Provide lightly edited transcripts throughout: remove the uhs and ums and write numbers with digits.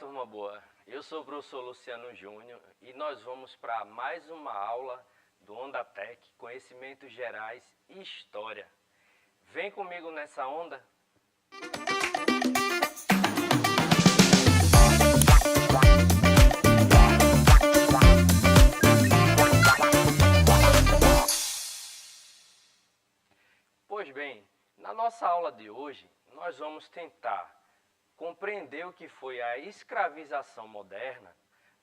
turma boa. Eu sou o professor Luciano Júnior e nós vamos para mais uma aula do Onda Tech, Conhecimentos Gerais e História. Vem comigo nessa onda. Pois bem, na nossa aula de hoje, nós vamos tentar compreender o que foi a escravização moderna,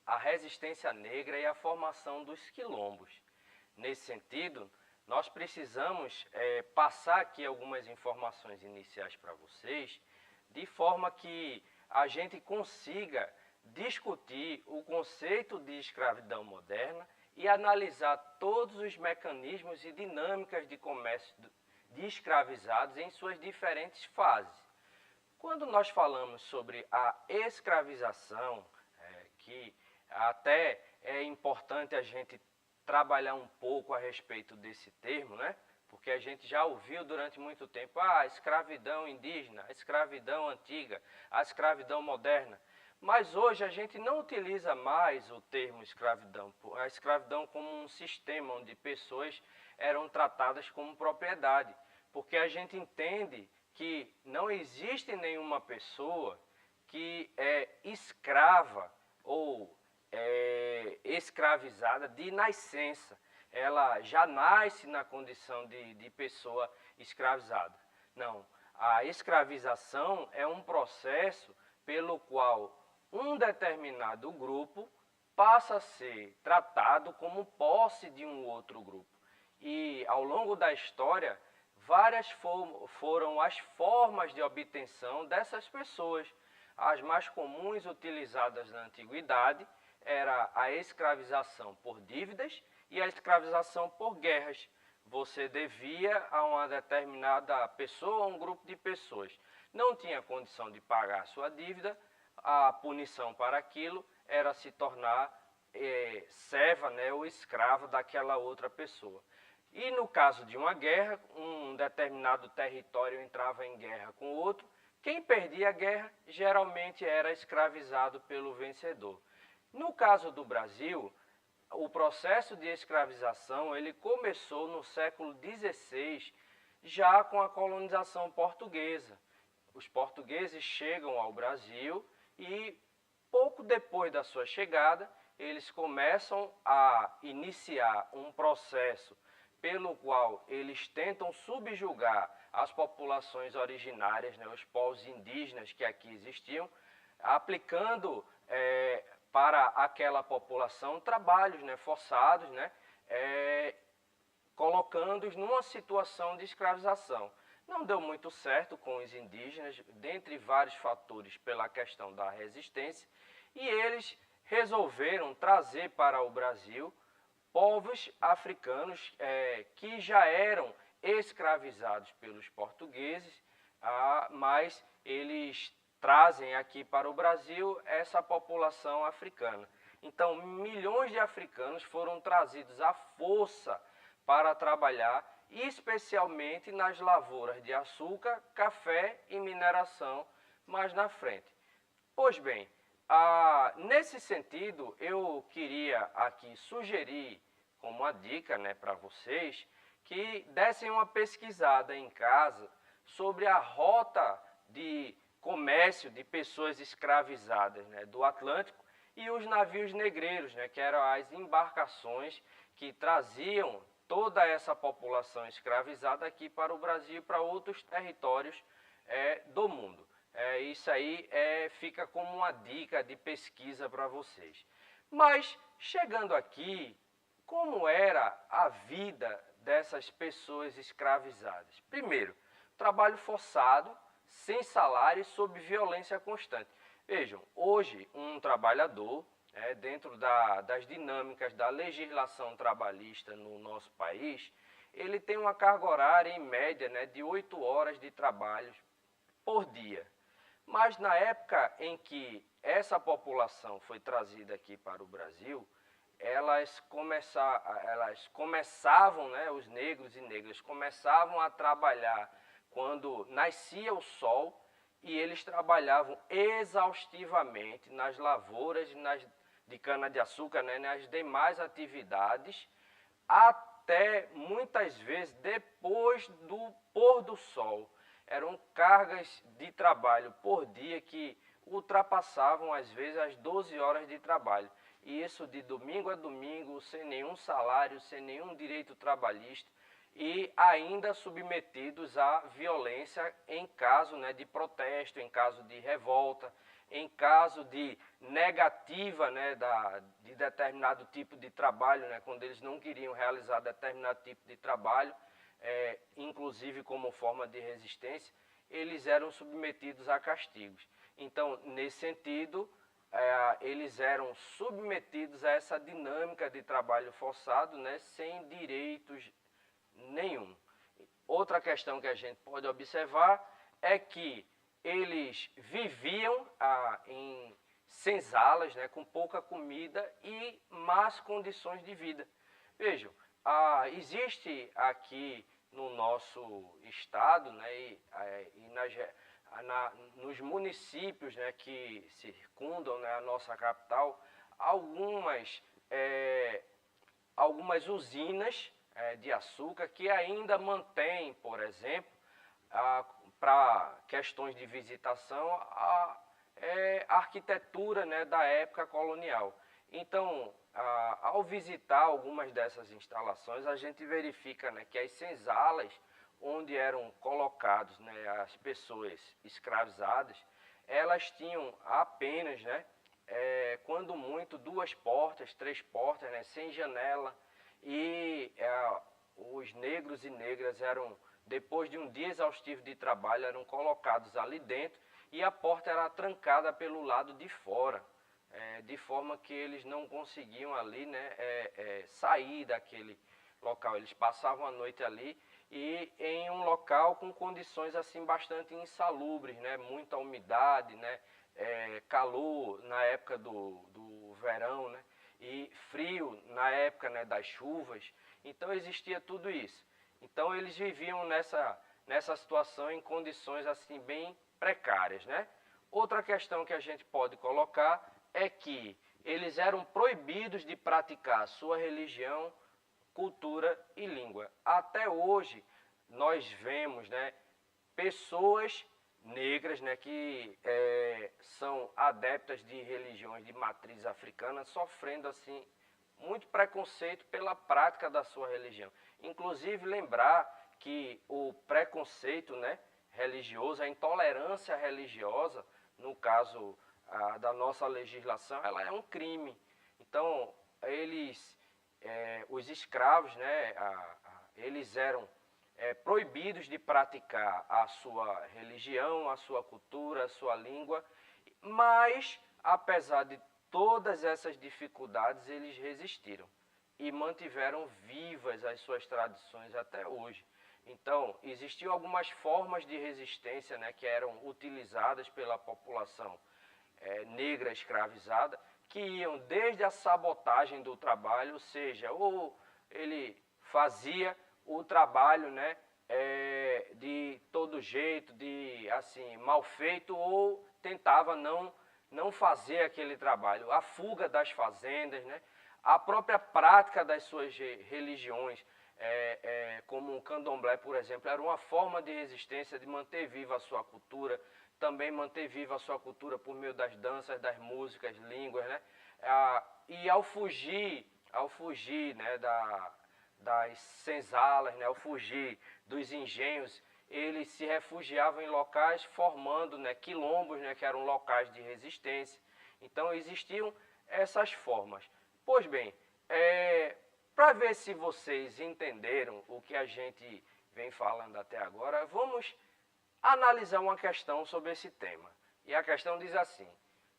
a resistência negra e a formação dos quilombos. Nesse sentido, nós precisamos passar aqui algumas informações iniciais para vocês, de forma que a gente consiga discutir o conceito de escravidão moderna e analisar todos os mecanismos e dinâmicas de comércio de escravizados em suas diferentes fases. Quando nós falamos sobre a escravização, que até é importante a gente trabalhar um pouco a respeito desse termo, né? Porque a gente já ouviu durante muito tempo a escravidão indígena, a escravidão antiga, a escravidão moderna. Mas hoje a gente não utiliza mais o termo escravidão, a escravidão como um sistema onde pessoas eram tratadas como propriedade, porque a gente entende que não existe nenhuma pessoa que é escrava ou escravizada de nascença. Ela já nasce na condição de pessoa escravizada. Não, a escravização é um processo pelo qual um determinado grupo passa a ser tratado como posse de um outro grupo. E ao longo da história, várias foram as formas de obtenção dessas pessoas. As mais comuns utilizadas na antiguidade era a escravização por dívidas e a escravização por guerras. Você devia a uma determinada pessoa, a um grupo de pessoas. Não tinha condição de pagar a sua dívida, a punição para aquilo era se tornar serva, né, ou escravo daquela outra pessoa. E no caso de uma guerra, um determinado território entrava em guerra com outro. Quem perdia a guerra geralmente era escravizado pelo vencedor. No caso do Brasil, o processo de escravização ele começou no século XVI, já com a colonização portuguesa. Os portugueses chegam ao Brasil e pouco depois da sua chegada, eles começam a iniciar um processo pelo qual eles tentam subjugar as populações originárias, né, os povos indígenas que aqui existiam, aplicando para aquela população trabalhos, né, forçados, né, colocando-os numa situação de escravização. Não deu muito certo com os indígenas, dentre vários fatores pela questão da resistência, e eles resolveram trazer para o Brasil povos africanos que já eram escravizados pelos portugueses, mas eles trazem aqui para o Brasil essa população africana. Então, milhões de africanos foram trazidos à força para trabalhar, especialmente nas lavouras de açúcar, café e mineração mais na frente. Pois bem, nesse sentido, eu queria aqui sugerir como uma dica, né, para vocês, que dessem uma pesquisada em casa sobre a rota de comércio de pessoas escravizadas, né, do Atlântico e os navios negreiros, né, que eram as embarcações que traziam toda essa população escravizada aqui para o Brasil e para outros territórios do mundo. Isso aí fica como uma dica de pesquisa para vocês. Mas, chegando aqui, como era a vida dessas pessoas escravizadas? Primeiro, trabalho forçado, sem salário e sob violência constante. Vejam, hoje um trabalhador, dentro das dinâmicas da legislação trabalhista no nosso país, ele tem uma carga horária em média, né, de 8 horas de trabalho por dia. Mas na época em que essa população foi trazida aqui para o Brasil, elas começavam, né, os negros e negras começavam a trabalhar quando nascia o sol e eles trabalhavam exaustivamente nas lavouras de cana-de-açúcar, né, nas demais atividades, até muitas vezes depois do pôr do sol. Eram cargas de trabalho por dia que ultrapassavam às vezes as 12 horas de trabalho. E isso de domingo a domingo, sem nenhum salário, sem nenhum direito trabalhista e ainda submetidos à violência em caso, né, de protesto, em caso de revolta, em caso de negativa, né, de determinado tipo de trabalho, né, quando eles não queriam realizar determinado tipo de trabalho, inclusive como forma de resistência, eles eram submetidos a castigos. Então, nesse sentido, eles eram submetidos a essa dinâmica de trabalho forçado, né, sem direitos nenhum. Outra questão que a gente pode observar é que eles viviam em senzalas, né, com pouca comida e más condições de vida. Vejam, existe aqui no nosso estado, né, nos municípios, né, que circundam, né, a nossa capital, algumas usinas de açúcar que ainda mantêm, por exemplo, para questões de visitação, a arquitetura, né, da época colonial. Então, ao visitar algumas dessas instalações, a gente verifica, né, que as senzalas onde eram colocados, né, as pessoas escravizadas, elas tinham apenas, né, quando muito, 2 portas, 3 portas, né, sem janela, e os negros e negras eram, depois de um dia exaustivo de trabalho, eram colocados ali dentro e a porta era trancada pelo lado de fora, de forma que eles não conseguiam ali, né, sair daquele local. Eles passavam a noite ali e em um local com condições assim bastante insalubres, né, muita umidade, né, calor na época do verão, né, e frio na época, né, das chuvas. Então existia tudo isso. Então eles viviam nessa situação em condições assim bem precárias, né? Outra questão que a gente pode colocar é que eles eram proibidos de praticar sua religião, cultura e língua. Até hoje nós vemos, né, pessoas negras, né, que são adeptas de religiões de matriz africana, sofrendo assim muito preconceito pela prática da sua religião. Inclusive lembrar que o preconceito, né, religioso, a intolerância religiosa, no caso da nossa legislação, ela é um crime. Então os escravos, né, eles eram proibidos de praticar a sua religião, a sua cultura, a sua língua, mas, apesar de todas essas dificuldades, eles resistiram e mantiveram vivas as suas tradições até hoje. Então, existiam algumas formas de resistência, né, que eram utilizadas pela população negra escravizada, que iam desde a sabotagem do trabalho, ou seja, ou ele fazia o trabalho, né, de todo jeito, de assim, mal feito, ou tentava não fazer aquele trabalho. A fuga das fazendas, né, a própria prática das suas religiões, como o candomblé, por exemplo, era uma forma de resistência, de manter viva a sua cultura, também manter viva a sua cultura por meio das danças, das músicas, línguas, né? E ao fugir, né, das senzalas, né, ao fugir dos engenhos, eles se refugiavam em locais formando, né, quilombos, né, que eram locais de resistência. Então existiam essas formas. Pois bem, para ver se vocês entenderam o que a gente vem falando até agora, vamos analisar uma questão sobre esse tema. E a questão diz assim: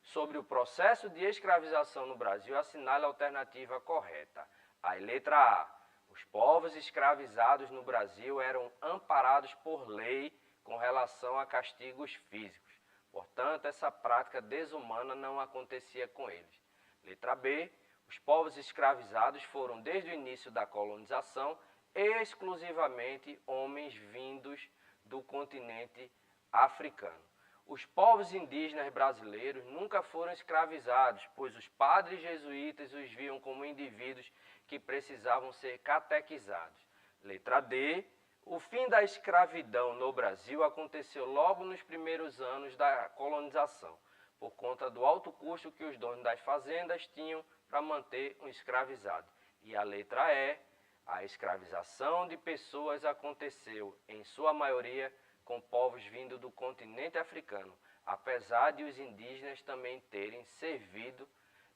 sobre o processo de escravização no Brasil, assinale a alternativa correta. Aí, letra A. Os povos escravizados no Brasil eram amparados por lei com relação a castigos físicos. Portanto, essa prática desumana não acontecia com eles. Letra B. Os povos escravizados foram, desde o início da colonização, exclusivamente homens vindos do continente africano. Os povos indígenas brasileiros nunca foram escravizados, pois os padres jesuítas os viam como indivíduos que precisavam ser catequizados. Letra D. O fim da escravidão no Brasil aconteceu logo nos primeiros anos da colonização, por conta do alto custo que os donos das fazendas tinham para manter um escravizado. E a letra E. A escravização de pessoas aconteceu, em sua maioria, com povos vindos do continente africano, apesar de os indígenas também terem servido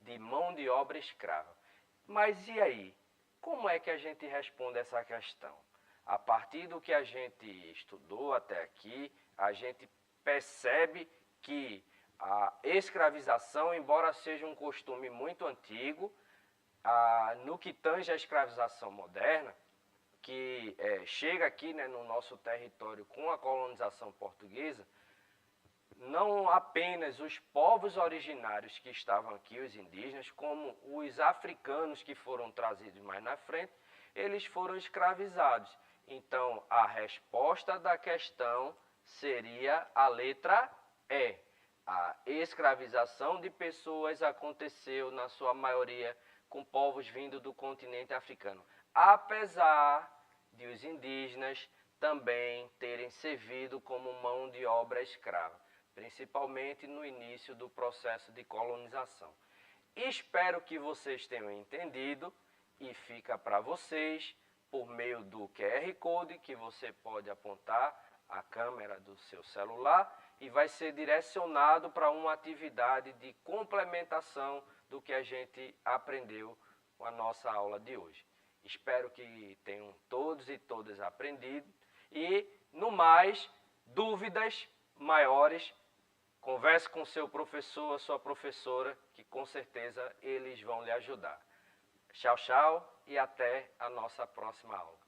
de mão de obra escrava. Mas e aí? Como é que a gente responde essa questão? A partir do que a gente estudou até aqui, a gente percebe que a escravização, embora seja um costume muito antigo, no que tange à escravização moderna, que chega aqui, né, no nosso território com a colonização portuguesa, não apenas os povos originários que estavam aqui, os indígenas, como os africanos que foram trazidos mais na frente, eles foram escravizados. Então, a resposta da questão seria a letra E. A escravização de pessoas aconteceu, na sua maioria, com povos vindos do continente africano, apesar de os indígenas também terem servido como mão de obra escrava, principalmente no início do processo de colonização. Espero que vocês tenham entendido e fica para vocês, por meio do QR Code, que você pode apontar a câmera do seu celular e vai ser direcionado para uma atividade de complementação do que a gente aprendeu com a nossa aula de hoje. Espero que tenham todos e todas aprendido e, no mais, dúvidas maiores, converse com seu professor, sua professora, que com certeza eles vão lhe ajudar. Tchau, tchau e até a nossa próxima aula.